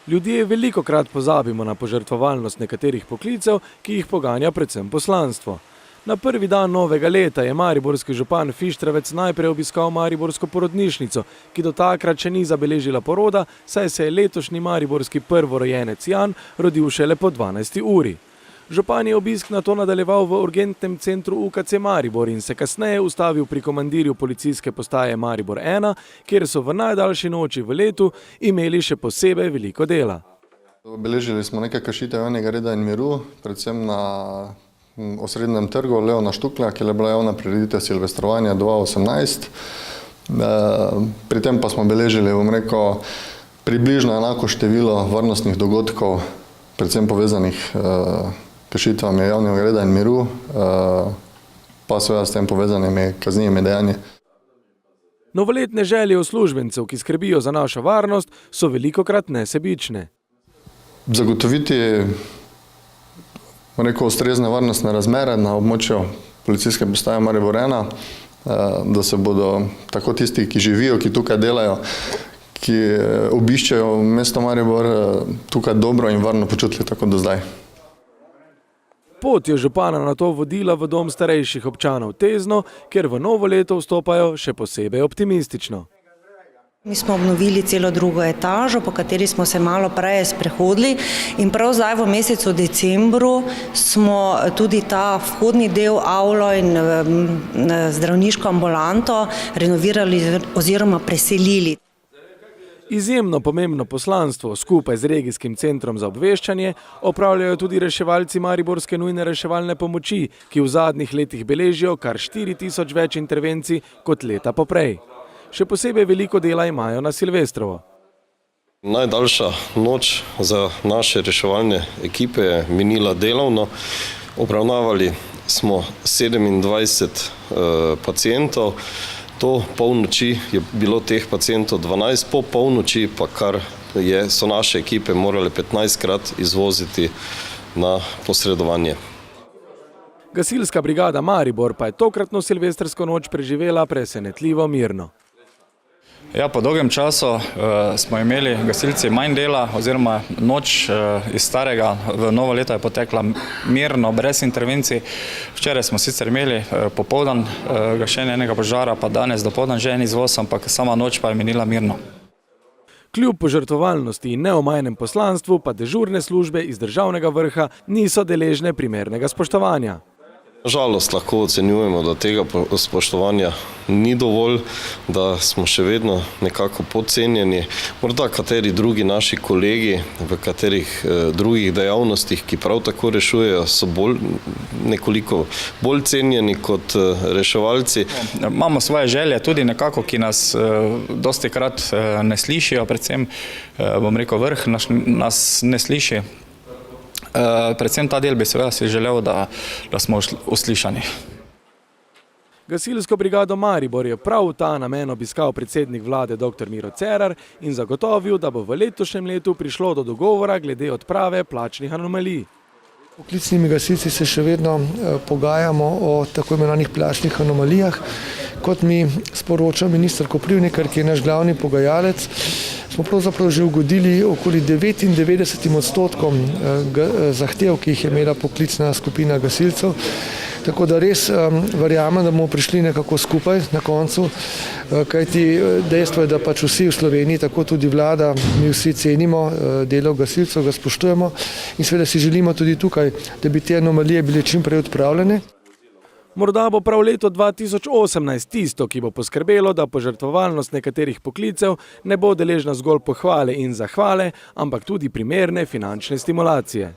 Ljudje velikokrat pozabimo na požrtvovalnost nekaterih poklicev, ki jih poganja predvsem poslanstvo. Na prvi dan novega leta je mariborski župan Fištravec najprej obiskal mariborsko porodnišnico, ki do takrat še ni zabeležila poroda, saj se je letošnji mariborski prvorojenec Jan rodil šele po 12. uri. Župan je obisk nato nadaljeval v urgentnem centru UKC Maribor in se kasneje ustavil pri komandirju policijske postaje Maribor 1, kjer so v najdaljši noči v letu imeli še posebej veliko dela. Obeležili smo nekaj kršitev javnega reda in miru, predvsem na osrednjem trgu Leona Štuklja, kjer je bila javna prireditev silvestrovanja 2018. Pri tem pa smo beležili, približno enako število varnostnih dogodkov, predvsem povezanih kršitvami javnega reda in miru, pa seveda s tem povezanimi kaznivimi dejanji. Novoletne želje uslužbencev, ki skrbijo za našo varnost, so velikokrat nesebične. Zagotoviti ustrezne varnostne razmere na območju policijske postaje Maribor 1, da se bodo tako tisti, ki živijo, ki tukaj delajo, ki obiščajo mesto Maribor, tukaj dobro in varno počutili tako do zdaj. Pot je župana nato vodila v dom starejših občanov Tezno, kjer v novo leto vstopajo še posebej optimistično. Mi smo obnovili celo drugo etažo, po kateri smo se malo prej sprehodili in prav zdaj v mesecu decembru smo tudi ta vhodni del, avlo in zdravniško ambulanto renovirali oziroma preselili. Izjemno pomembno poslanstvo skupaj z regijskim centrom za obveščanje opravljajo tudi reševalci mariborske nujne reševalne pomoči, ki v zadnjih letih beležijo kar 4000 več intervencij kot leta poprej. Še posebej veliko dela imajo na Silvestrovo. Najdaljša noč za naše reševalne ekipe je minila delovno. Obravnavali smo 27 pacientov. Do polnoči je bilo teh pacientov 12, po polnoči pa so naše ekipe morale 15krat izvoziti na posredovanje. Gasilska brigada Maribor pa je tokratno silvestrsko noč preživela presenetljivo mirno. Ja, po dolgem času smo imeli gasilci manj dela, oziroma noč iz starega v novo leto je potekla mirno, brez intervencij. Včeraj smo sicer imeli popoldan gašenje enega požara, pa danes dopoldan že en izvoz, ampak sama noč pa je minila mirno. Kljub požrtvovalnosti in neomajnem poslanstvu pa dežurne službe iz državnega vrha niso deležne primernega spoštovanja. Žalost lahko ocenjujemo, da tega spoštovanja ni dovolj, da smo še vedno nekako podcenjeni. Morda kateri drugi naši kolegi v katerih drugih dejavnostih, ki prav tako rešujejo, so nekoliko bolj cenjeni kot reševalci. Imamo svoje želje tudi nekako, ki nas dostikrat ne slišijo, predvsem vrh nas ne sliši. Predvsem ta del bi seveda si želel, da smo uslišani. Gasilsko brigado Maribor je prav v ta namen obiskal predsednik vlade dr. Miro Cerar in zagotovil, da bo v letošnjem letu prišlo do dogovora glede odprave plačnih anomalij. Poklicnimi gasilci se še vedno pogajamo o tako imenovanih plačnih anomalijah. Kot mi sporoča minister Koprivnikar, ki je naš glavni pogajalec, smo pravzaprav že ugodili okoli 99% zahtev, ki jih je imela poklicna skupina gasilcev. Tako da res verjamem, da bomo prišli nekako skupaj na koncu, kajti dejstvo je, da pač vsi v Sloveniji, tako tudi vlada, mi vsi cenimo delo gasilcev, ga spoštujemo in seveda si želimo tudi tukaj, da bi te anomalije bile čim prej odpravljene. Morda bo prav leto 2018 tisto, ki bo poskrbelo, da požrtvovalnost nekaterih poklicev ne bo deležna zgolj pohvale in zahvale, ampak tudi primerne finančne stimulacije.